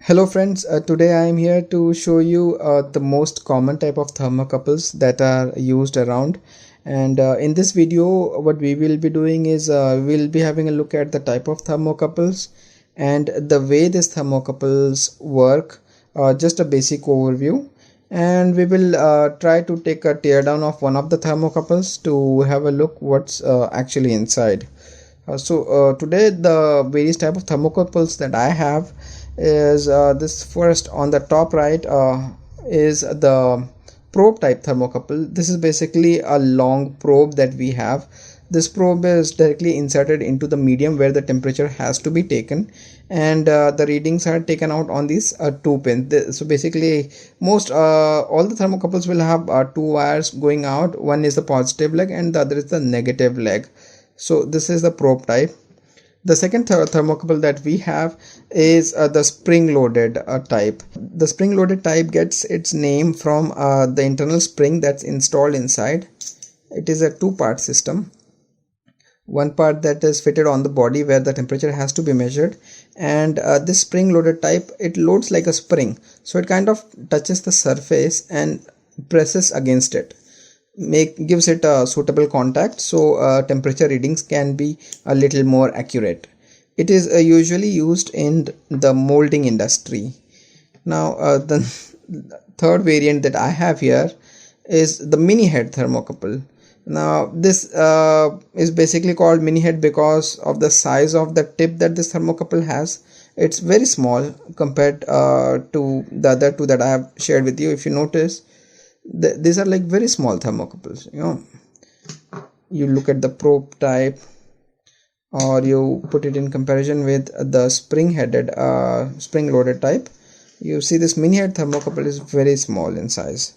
Hello friends, today I am here to show you the most common type of thermocouples that are used around. And in this video what we will be doing is we'll be having a look at the type of thermocouples and the way these thermocouples work, just a basic overview. And we will try to take a teardown of one of the thermocouples to have a look what's actually inside. Today the various type of thermocouples that I have is this. First, on the top right is the probe type thermocouple. This is basically a long probe that we have. This probe is directly inserted into the medium where the temperature has to be taken, and the readings are taken out on these two pins. So basically most all the thermocouples will have two wires going out. One is the positive leg and the other is the negative leg. So this is the probe type. The second thermocouple that we have is the spring loaded type. The spring loaded type gets its name from the internal spring that's installed inside. It is a two-part system. One part that is fitted on the body where the temperature has to be measured, and this spring loaded type, it loads like a spring, so it kind of touches the surface and presses against it, gives it a suitable contact, so temperature readings can be a little more accurate. It is usually used in the molding industry. Now the third variant that I have here is the mini head thermocouple. Now this is basically called mini head because of the size of the tip that this thermocouple has. It's very small compared to the other two that I have shared with you. If you notice, these are like very small thermocouples. You look at the probe type, or you put it in comparison with the spring headed spring loaded type, you see this mini head thermocouple is very small in size.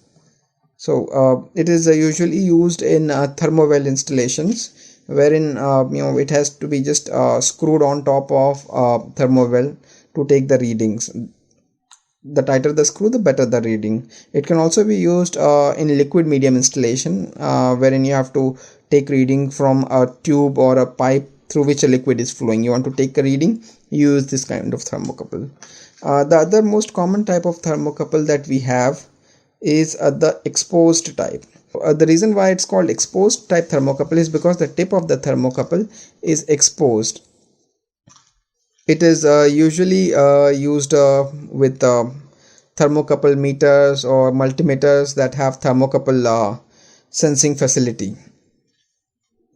So it is usually used in thermowell installations, wherein it has to be just screwed on top of thermowell to take the readings. The tighter the screw, the better the reading. It can also be used in liquid medium installation, wherein you have to take reading from a tube or a pipe through which a liquid is flowing. You want to take a reading, use this kind of thermocouple. The other most common type of thermocouple that we have is the exposed type. The reason why it's called exposed type thermocouple is because the tip of the thermocouple is exposed. It is usually used with thermocouple meters or multimeters that have thermocouple sensing facility.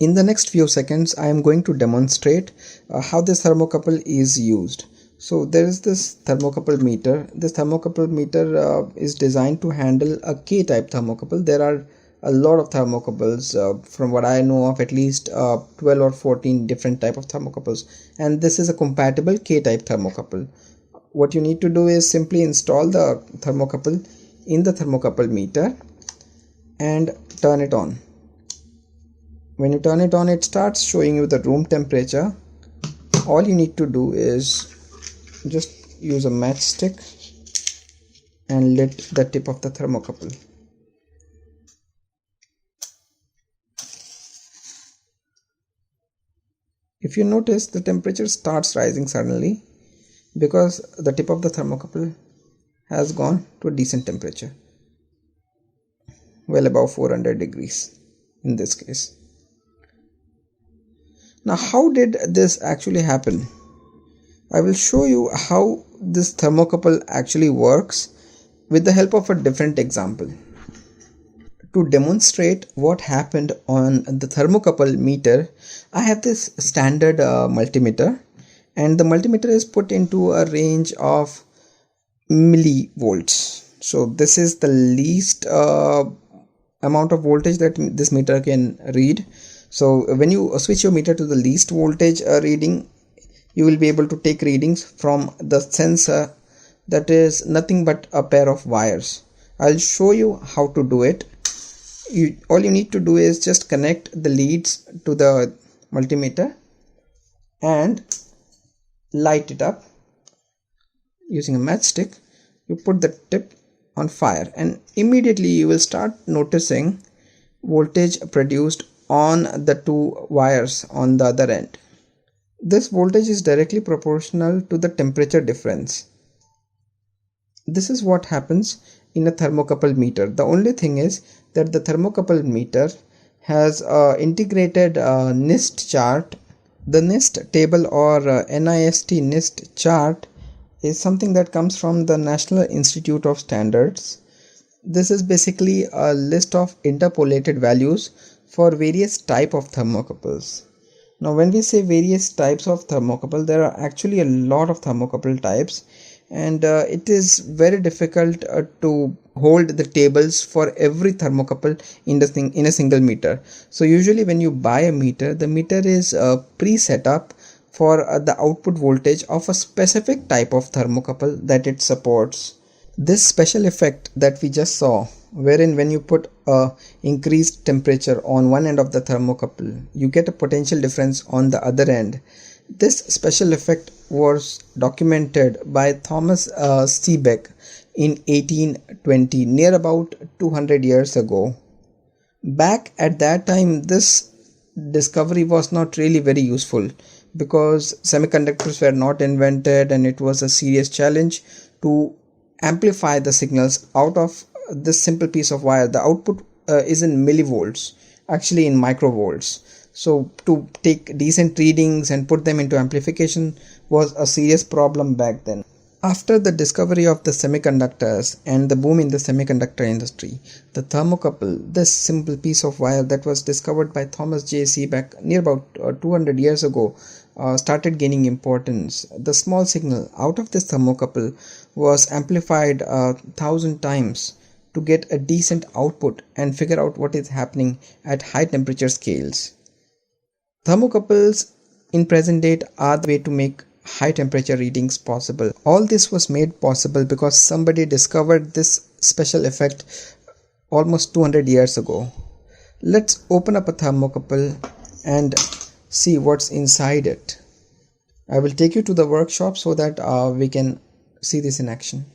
In the next few seconds, I am going to demonstrate how this thermocouple is used. So there is this thermocouple meter. This thermocouple meter is designed to handle a K-type thermocouple. There are a lot of thermocouples, from what I know of, at least 12 or 14 different type of thermocouples, and this is a compatible K-type thermocouple. What you need to do is simply install the thermocouple in the thermocouple meter and turn it on. When you turn it on, it starts showing you the room temperature. All you need to do is just use a matchstick and lit the tip of the thermocouple. If you notice, the temperature starts rising suddenly because the tip of the thermocouple has gone to a decent temperature, well above 400 degrees in this case. Now, how did this actually happen? I will show you how this thermocouple actually works with the help of a different example. To demonstrate what happened on the thermocouple meter, I have this standard multimeter, and the multimeter is put into a range of millivolts. So this is the least amount of voltage that this meter can read. So when you switch your meter to the least voltage reading, you will be able to take readings from the sensor that is nothing but a pair of wires. I'll show you how to do it. All you need to do is just connect the leads to the multimeter and light it up using a matchstick. You put the tip on fire and immediately you will start noticing voltage produced on the two wires on the other end. This voltage is directly proportional to the temperature difference. This is what happens in a thermocouple meter. The only thing is that the thermocouple meter has a integrated NIST chart. The NIST table, or NIST chart, is something that comes from the National Institute of Standards. This is basically a list of interpolated values for various type of thermocouples. Now when we say various types of thermocouple, there are actually a lot of thermocouple types, and it is very difficult to hold the tables for every thermocouple in a single meter. So usually when you buy a meter, the meter is pre-set up for the output voltage of a specific type of thermocouple that it supports. This special effect that we just saw, wherein when you put a increased temperature on one end of the thermocouple, you get a potential difference on the other end. This special effect was documented by Thomas Seebeck in 1820, near about 200 years ago. Back at that time, this discovery was not really very useful because semiconductors were not invented, and it was a serious challenge to amplify the signals out of this simple piece of wire. The output is in millivolts, actually in microvolts. So to take decent readings and put them into amplification was a serious problem back then. After the discovery of the semiconductors and the boom in the semiconductor industry, the thermocouple, this simple piece of wire that was discovered by Thomas J. Seebeck near about 200 years ago, started gaining importance. The small signal out of this thermocouple was amplified 1,000 times to get a decent output and figure out what is happening at high temperature scales. Thermocouples in present date are the way to make high temperature readings possible. All this was made possible because somebody discovered this special effect almost 200 years ago. Let's open up a thermocouple and see what's inside it. I will take you to the workshop so that we can see this in action.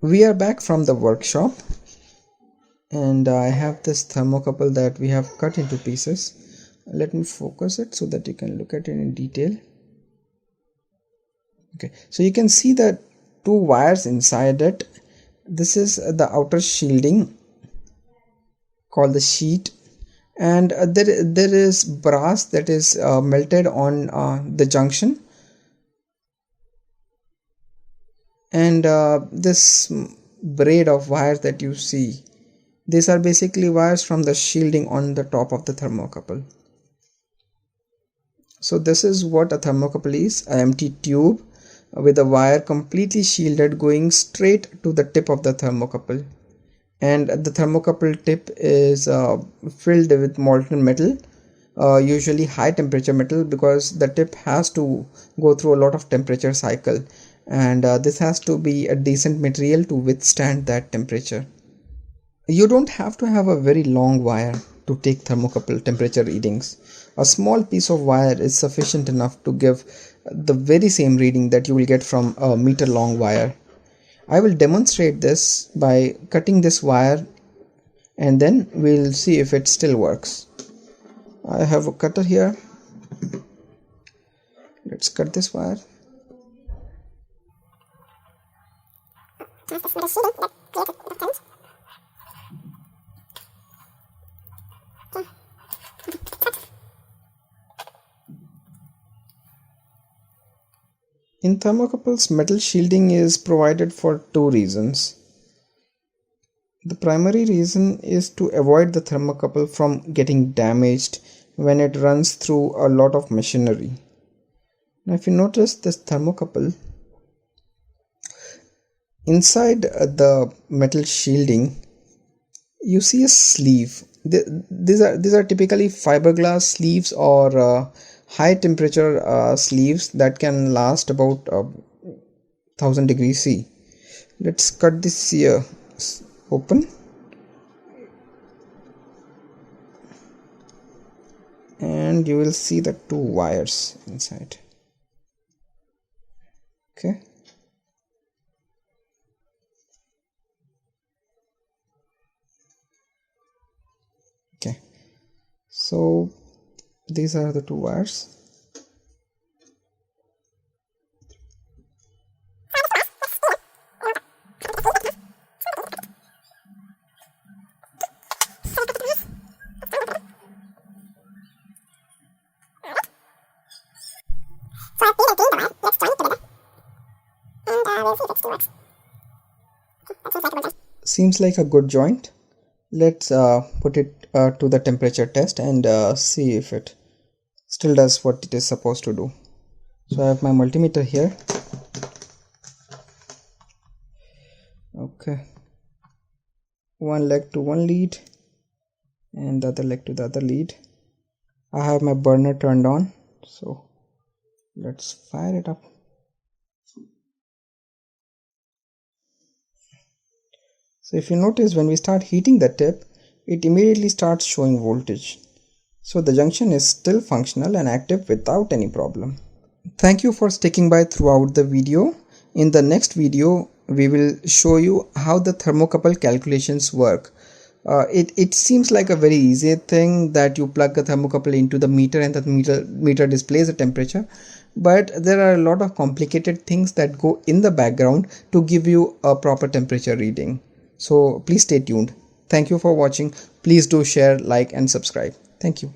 We are back from the workshop, and I have this thermocouple that we have cut into pieces. Let me focus it so that you can look at it in detail. Okay, so you can see the two wires inside it. This is the outer shielding called the sheet, and there is brass that is melted on the junction, and this braid of wires that you see, these are basically wires from the shielding on the top of the thermocouple. So this is what a thermocouple is: an empty tube with a wire completely shielded going straight to the tip of the thermocouple, and the thermocouple tip is filled with molten metal, usually high temperature metal, because the tip has to go through a lot of temperature cycle, and this has to be a decent material to withstand that temperature. You don't have to have a very long wire to take thermocouple temperature readings. A small piece of wire is sufficient enough to give the very same reading that you will get from a meter long wire. I will demonstrate this by cutting this wire, and then we'll see if it still works. I have a cutter here. Let's cut this wire. In thermocouples, metal shielding is provided for two reasons. The primary reason is to avoid the thermocouple from getting damaged when it runs through a lot of machinery. Now if you notice this thermocouple, Inside the metal shielding you see a sleeve. These are typically fiberglass sleeves or high temperature sleeves that can last about 1000 degrees C. Let's cut this here open, and you will see the two wires inside. Okay, so these are the two wires. So I've been doing the wire. Let's join it together. And we'll see if it still works. That seems like a good joint. Seems like a good joint. Let's put it to the temperature test and see if it still does what it is supposed to do. So I have my multimeter here. Okay, one leg to one lead and the other leg to the other lead. I have my burner turned on, so let's fire it up. So if you notice, when we start heating the tip, it immediately starts showing voltage. So the junction is still functional and active without any problem. Thank you for sticking by throughout the video. In the next video, we will show you how the thermocouple calculations work. It seems like a very easy thing that you plug a thermocouple into the meter and the meter displays the temperature. But there are a lot of complicated things that go in the background to give you a proper temperature reading. So please stay tuned. Thank you for watching. Please do share, like and subscribe. Thank you.